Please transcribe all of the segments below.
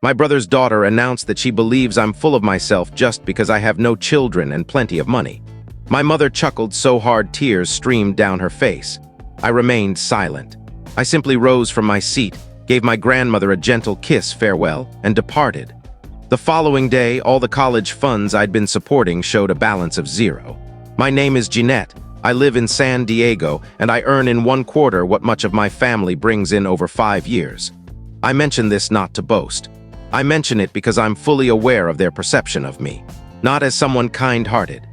My brother's daughter announced that she believes I'm full of myself just because I have no children and plenty of money. My mother chuckled so hard tears streamed down her face. I remained silent. I simply rose from my seat, gave my grandmother a gentle kiss farewell, and departed. The following day, all the college funds I'd been supporting showed a balance of 0. My name is Jeanette. I live in San Diego, and I earn in 1/4 what much of my family brings in over 5 years. I mention this not to boast. I mention it because I'm fully aware of their perception of me. Not as someone kind-hearted.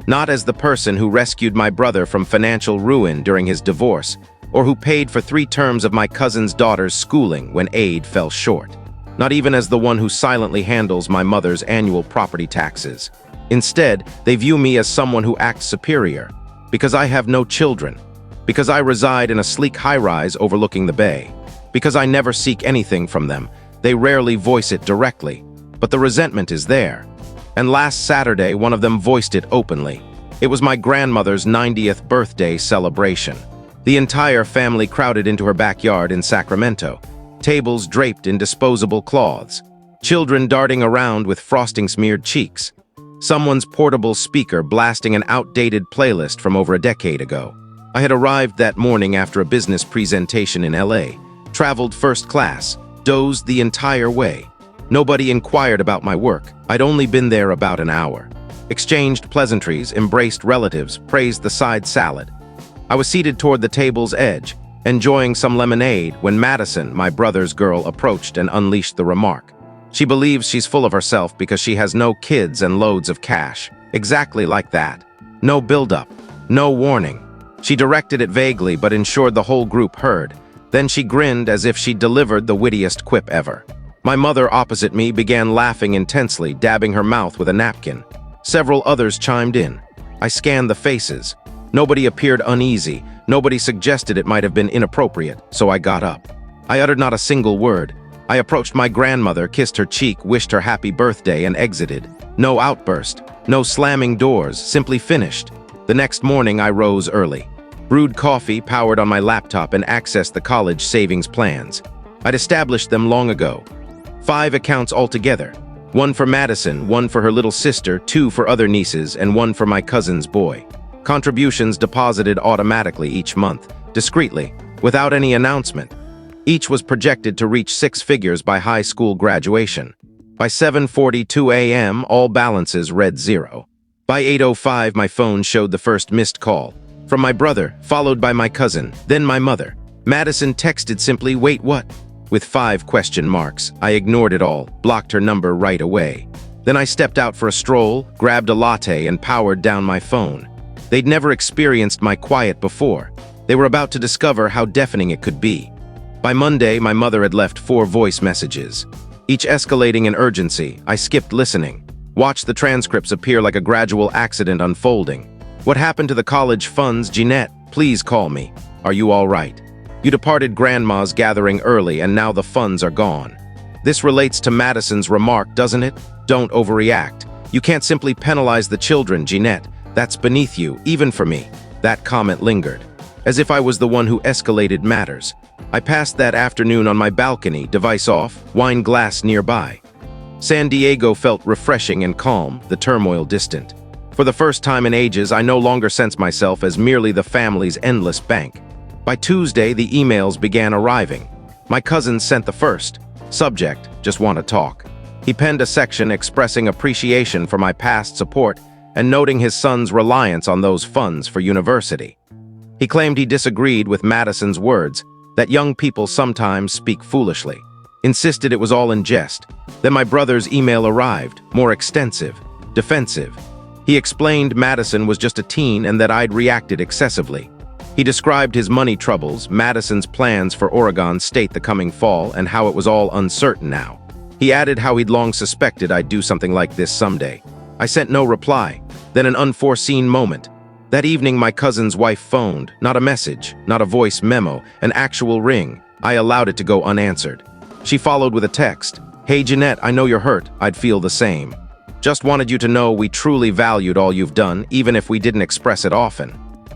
Not as the person who rescued my brother from financial ruin during his divorce, or who paid for 3 terms of my cousin's daughter's schooling when aid fell short. Not even as the one who silently handles my mother's annual property taxes. Instead, they view me as someone who acts superior, because I have no children, because I reside in a sleek high-rise overlooking the bay, because I never seek anything from them. They rarely voice it directly, but the resentment is there. And last Saturday, one of them voiced it openly. It was my grandmother's 90th birthday celebration. The entire family crowded into her backyard in Sacramento, tables draped in disposable cloths, children darting around with frosting-smeared cheeks, someone's portable speaker blasting an outdated playlist from over a decade ago. I had arrived that morning after a business presentation in LA, traveled first class, dozed the entire way. Nobody inquired about my work. I'd only been there about an hour. Exchanged pleasantries, embraced relatives, praised the side salad. I was seated toward the table's edge, enjoying some lemonade when Madison, my brother's girl, approached and unleashed the remark. She believes she's full of herself because she has no kids and loads of cash. Exactly like that. No build-up. No warning. She directed it vaguely but ensured the whole group heard. Then she grinned as if she'd delivered the wittiest quip ever. My mother opposite me began laughing intensely, dabbing her mouth with a napkin. Several others chimed in. I scanned the faces. Nobody appeared uneasy. Nobody suggested it might have been inappropriate, so I got up. I uttered not a single word. I approached my grandmother, kissed her cheek, wished her happy birthday, and exited. No outburst, no slamming doors, simply finished. The next morning I rose early. Brewed coffee, powered on my laptop, and accessed the college savings plans. I'd established them long ago. 5 accounts altogether. 1 for Madison, 1 for her little sister, 2 for other nieces, and 1 for my cousin's boy. Contributions deposited automatically each month, discreetly, without any announcement. Each was projected to reach 6 figures by high school graduation. By 7:42 a.m., all balances read 0. By 8:05, my phone showed the first missed call. From my brother, followed by my cousin, then my mother. Madison texted simply, "Wait, what?" with 5 question marks. I ignored it all, blocked her number right away. Then I stepped out for a stroll, grabbed a latte, and powered down my phone. They'd never experienced my quiet before. They were about to discover how deafening it could be. By Monday, my mother had left 4 voice messages, each escalating in urgency. I skipped listening, watched the transcripts appear like a gradual accident unfolding. "What happened to the college funds, Jeanette? Please call me. Are you all right? You departed Grandma's gathering early and now the funds are gone." This relates to Madison's remark, doesn't it? Don't overreact. You can't simply penalize the children, Jeanette. That's beneath you, even for me. That comment lingered, as if I was the one who escalated matters. I passed that afternoon on my balcony, device off, wine glass nearby. San Diego felt refreshing and calm, the turmoil distant. For the first time in ages, I no longer sense myself as merely the family's endless bank. By Tuesday, the emails began arriving. My cousin sent the first. Subject, "Just want to talk." He penned a section expressing appreciation for my past support and noting his son's reliance on those funds for university. He claimed he disagreed with Madison's words, that young people sometimes speak foolishly. Insisted it was all in jest. Then my brother's email arrived, more extensive, defensive. He explained Madison was just a teen and that I'd reacted excessively. He described his money troubles, Madison's plans for Oregon State the coming fall, and how it was all uncertain now. He added how he'd long suspected I'd do something like this someday. I sent no reply. Then an unforeseen moment. That evening, my cousin's wife phoned. Not a message, not a voice memo, an actual ring. I allowed it to go unanswered. She followed with a text. "Hey Jeanette, I know you're hurt. I'd feel the same. Just wanted you to know we truly valued all you've done, even if we didn't express it often.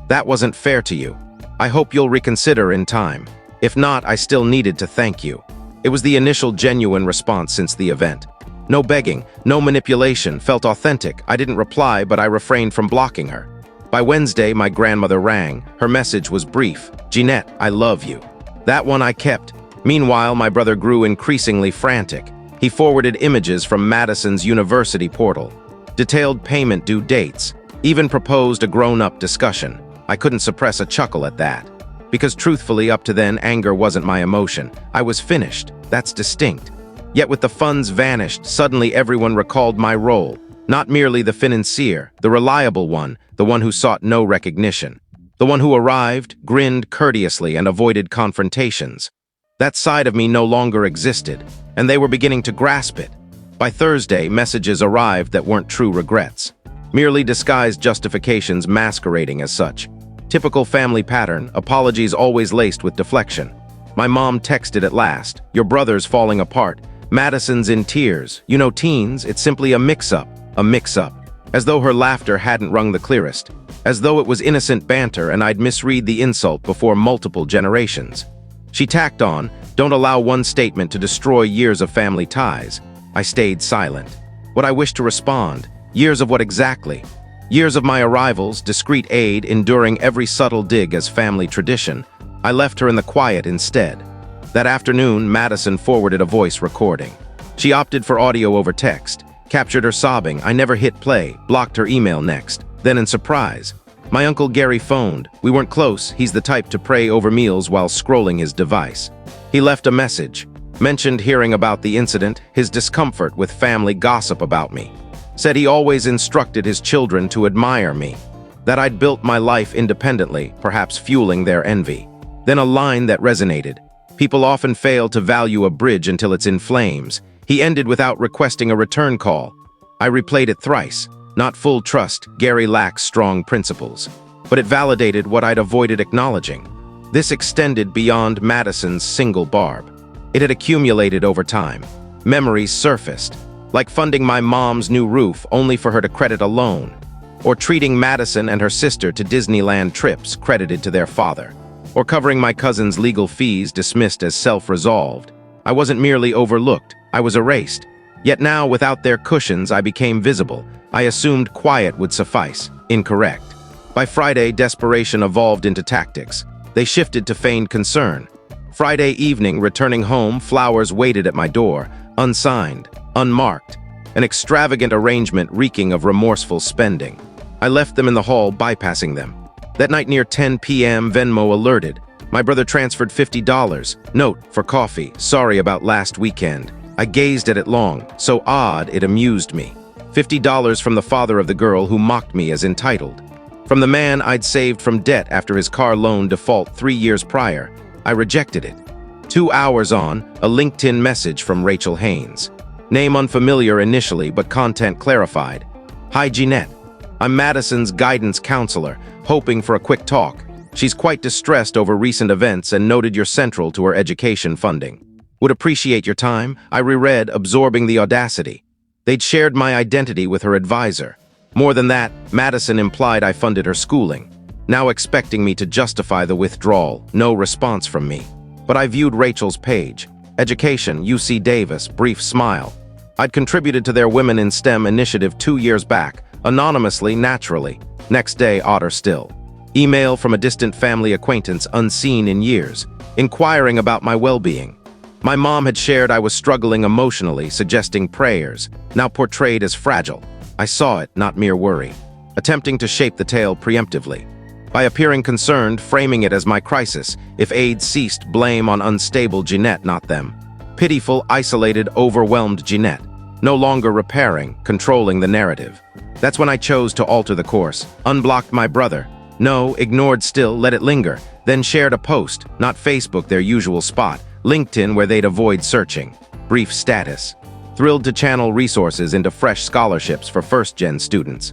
That wasn't fair to you. I hope you'll reconsider in time. If not, I still needed to thank you." It was the initial genuine response since the event. No begging, no manipulation, felt authentic. I didn't reply, but I refrained from blocking her. By Wednesday, my grandmother rang. Her message was brief. "Jeanette, I love you." That one I kept. Meanwhile, my brother grew increasingly frantic. He forwarded images from Madison's university portal, detailed payment due dates, even proposed a grown-up discussion. I couldn't suppress a chuckle at that. Because truthfully, up to then, anger wasn't my emotion. I was finished. That's distinct. Yet with the funds vanished, suddenly everyone recalled my role. Not merely the financier, the reliable one, the one who sought no recognition. The one who arrived, grinned courteously, and avoided confrontations. That side of me no longer existed, and they were beginning to grasp it. By Thursday, messages arrived that weren't true regrets. Merely disguised justifications masquerading as such. Typical family pattern, apologies always laced with deflection. My mom texted at last, "Your brother's falling apart. Madison's in tears. You know teens, it's simply a mix-up. A mix-up." As though her laughter hadn't rung the clearest. As though it was innocent banter and I'd misread the insult before multiple generations. She tacked on, "Don't allow one statement to destroy years of family ties." I stayed silent. What I wished to respond, years of what exactly? Years of my arrivals, discreet aid, enduring every subtle dig as family tradition. I left her in the quiet instead. That afternoon, Madison forwarded a voice recording. She opted for audio over text, captured her sobbing. I never hit play, blocked her email next. Then in surprise, my Uncle Gary phoned. We weren't close, he's the type to pray over meals while scrolling his device. He left a message, mentioned hearing about the incident, his discomfort with family gossip about me. Said he always instructed his children to admire me. That I'd built my life independently, perhaps fueling their envy. Then a line that resonated. People often fail to value a bridge until it's in flames. He ended without requesting a return call. I replayed it thrice. Not full trust, Gary lacks strong principles. But it validated what I'd avoided acknowledging. This extended beyond Madison's single barb. It had accumulated over time. Memories surfaced, like funding my mom's new roof only for her to credit a loan, or treating Madison and her sister to Disneyland trips credited to their father, or covering my cousin's legal fees dismissed as self-resolved. I wasn't merely overlooked, I was erased. Yet now, without their cushions, I became visible. I assumed quiet would suffice. Incorrect. By Friday, desperation evolved into tactics. They shifted to feigned concern. Friday evening, returning home, flowers waited at my door, unsigned, unmarked, an extravagant arrangement reeking of remorseful spending. I left them in the hall, bypassing them. That night near 10 p.m., Venmo alerted. My brother transferred $50. Note, for coffee, sorry about last weekend. I gazed at it long, so odd it amused me. $50 from the father of the girl who mocked me as entitled. From the man I'd saved from debt after his car loan default 3 years prior. I rejected it. 2 hours on, a LinkedIn message from Rachel Haynes. Name unfamiliar initially, but content clarified. "Hi, Jeanette. I'm Madison's guidance counselor, hoping for a quick talk. She's quite distressed over recent events and noted you're central to her education funding. Would appreciate your time." I reread, absorbing the audacity. They'd shared my identity with her advisor. More than that, Madison implied I funded her schooling, now expecting me to justify the withdrawal. No response from me. But I viewed Rachel's page. Education, UC Davis, brief smile. I'd contributed to their Women in STEM initiative 2 years back, anonymously, naturally. Next day, odder still. Email from a distant family acquaintance unseen in years, inquiring about my well-being. My mom had shared I was struggling emotionally, suggesting prayers, now portrayed as fragile. I saw it, not mere worry. Attempting to shape the tale preemptively. By appearing concerned, framing it as my crisis. If aid ceased, blame on unstable Jeanette, not them. Pitiful, isolated, overwhelmed Jeanette. No longer repairing, controlling the narrative. That's when I chose to alter the course. Unblocked my brother. No, ignored still, let it linger. Then shared a post, not Facebook, their usual spot. LinkedIn, where they'd avoid searching. Brief status. Thrilled to channel resources into fresh scholarships for first-gen students.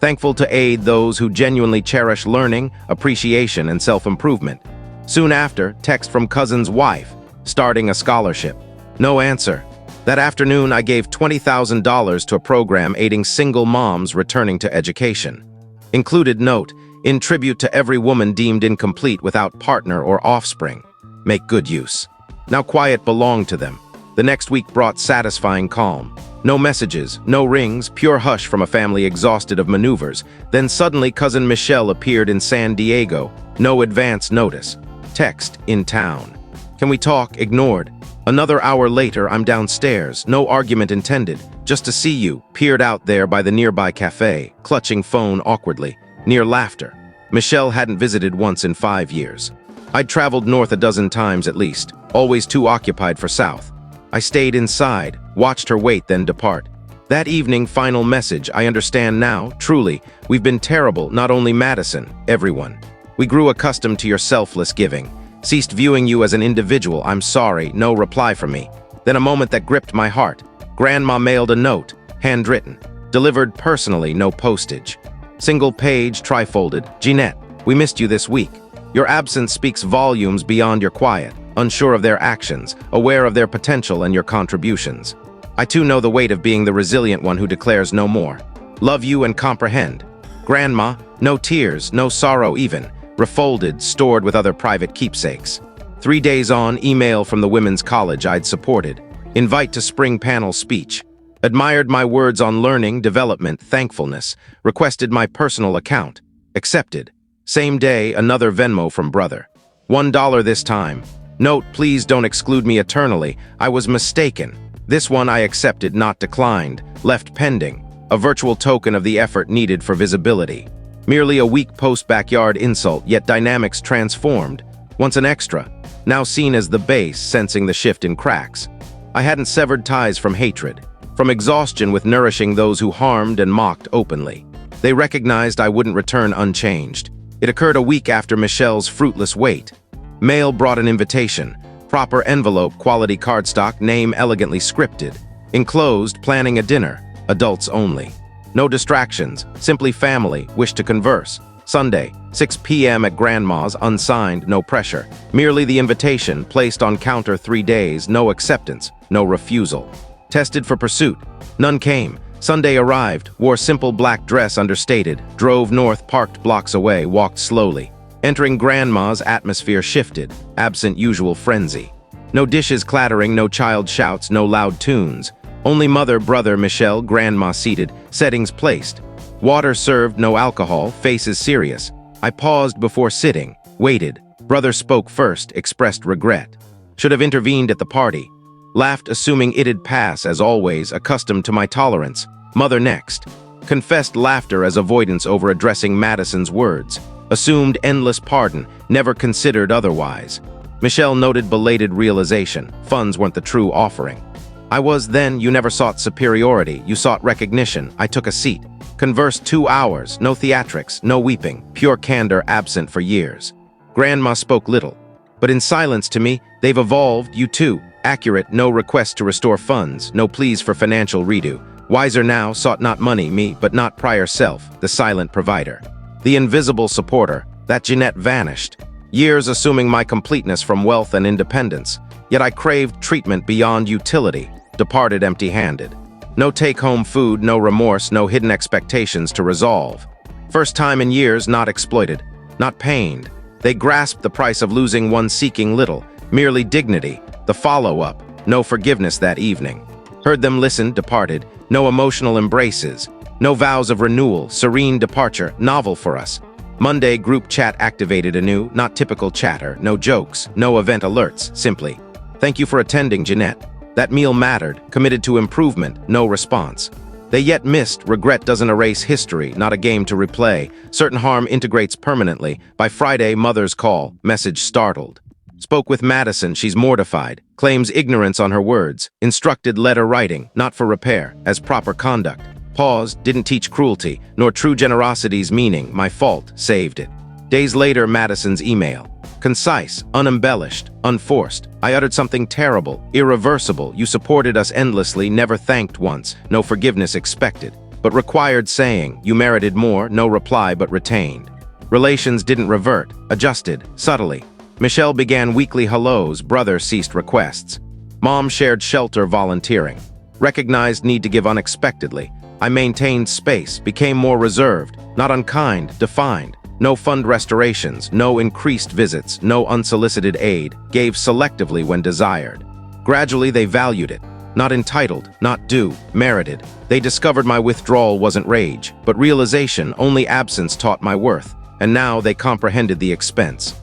Thankful to aid those who genuinely cherish learning, appreciation, and self-improvement. Soon after, text from cousin's wife, starting a scholarship. No answer. That afternoon, I gave $20,000 to a program aiding single moms returning to education. Included note, in tribute to every woman deemed incomplete without partner or offspring. Make good use. Now quiet belonged to them. The next week brought satisfying calm. No messages, no rings, pure hush from a family exhausted of maneuvers. Then suddenly cousin Michelle appeared in San Diego. No advance notice. Text, in town. Can we talk? Ignored. Another hour later, I'm downstairs. No argument intended. Just to see you, peered out there by the nearby cafe, clutching phone awkwardly, near laughter. Michelle hadn't visited once in 5 years. I'd traveled north a dozen times at least, always too occupied for south. I stayed inside, watched her wait, then depart. That evening, final message, I understand now, truly, we've been terrible, not only Madison, everyone. We grew accustomed to your selfless giving. Ceased viewing you as an individual. I'm sorry, no reply from me. Then a moment that gripped my heart. Grandma mailed a note, handwritten, delivered personally, no postage. Single page, trifolded. Jeanette, we missed you this week. Your absence speaks volumes beyond your quiet, unsure of their actions, aware of their potential and your contributions. I too know the weight of being the resilient one who declares no more. Love you and comprehend. Grandma, no tears, no sorrow even, refolded, stored with other private keepsakes. 3 days on, email from the women's college I'd supported. Invite to spring panel speech. Admired my words on learning, development, thankfulness. Requested my personal account. Accepted. Same day, another Venmo from brother. $1 this time. Note, please don't exclude me eternally. I was mistaken. This one I accepted, not declined. Left pending. A virtual token of the effort needed for visibility. Merely a weak post-backyard insult, yet dynamics transformed. Once an extra, now seen as the base, sensing the shift in cracks. I hadn't severed ties from hatred, from exhaustion with nourishing those who harmed and mocked openly. They recognized I wouldn't return unchanged. It occurred a week after Michelle's fruitless wait. Mail brought an invitation. Proper envelope, quality cardstock, name elegantly scripted. Enclosed, planning a dinner. Adults only. No distractions, simply family, wish to converse. Sunday, 6 p.m. at Grandma's, unsigned, no pressure. Merely the invitation, placed on counter 3 days, no acceptance, no refusal. Tested for pursuit. None came. Sunday arrived, wore simple black dress understated, drove north, parked blocks away, walked slowly. Entering Grandma's, atmosphere shifted, absent usual frenzy. No dishes clattering, no child shouts, no loud tunes. Only mother, brother, Michelle, Grandma seated, settings placed. Water served, no alcohol, faces serious. I paused before sitting, waited. Brother spoke first, expressed regret. Should have intervened at the party. Laughed, assuming it'd pass, as always, accustomed to my tolerance. Mother next. Confessed laughter as avoidance over addressing Madison's words. Assumed endless pardon, never considered otherwise. Michelle noted belated realization. Funds weren't the true offering. I was then, you never sought superiority, you sought recognition. I took a seat. Conversed 2 hours, no theatrics, no weeping, pure candor absent for years. Grandma spoke little. But in silence to me, they've evolved, you too. Accurate, no request to restore funds, no pleas for financial redo. Wiser now, sought not money, me, but not prior self, the silent provider. The invisible supporter, that Jeanette vanished. Years assuming my completeness from wealth and independence. Yet I craved treatment beyond utility, departed empty-handed. No take-home food, no remorse, no hidden expectations to resolve. First time in years not exploited, not pained. They grasped the price of losing one seeking little, merely dignity, the follow-up, no forgiveness that evening. Heard them listen, departed, no emotional embraces, no vows of renewal, serene departure, novel for us. Monday, group chat activated anew, not typical chatter, no jokes, no event alerts, simply. Thank you for attending, Jeanette. That meal mattered, committed to improvement, no response. They yet missed, regret doesn't erase history, not a game to replay. Certain harm integrates permanently. By Friday, mother's call, message startled. Spoke with Madison, she's mortified. Claims ignorance on her words. Instructed letter writing, not for repair, as proper conduct. Paused, didn't teach cruelty, nor true generosity's meaning. My fault, saved it. Days later, Madison's email. Concise, unembellished, unforced. I uttered something terrible, irreversible. You supported us endlessly, never thanked once, no forgiveness expected. But required saying, you merited more, no reply but retained. Relations didn't revert, adjusted, subtly. Michelle began weekly hellos, brother ceased requests. Mom shared shelter volunteering. Recognized need to give unexpectedly. I maintained space, became more reserved, not unkind, defined. No fund restorations, no increased visits, no unsolicited aid, gave selectively when desired. Gradually, they valued it. Not entitled, not due, merited. They discovered my withdrawal wasn't rage, but realization, only absence taught my worth. And now they comprehended the expense.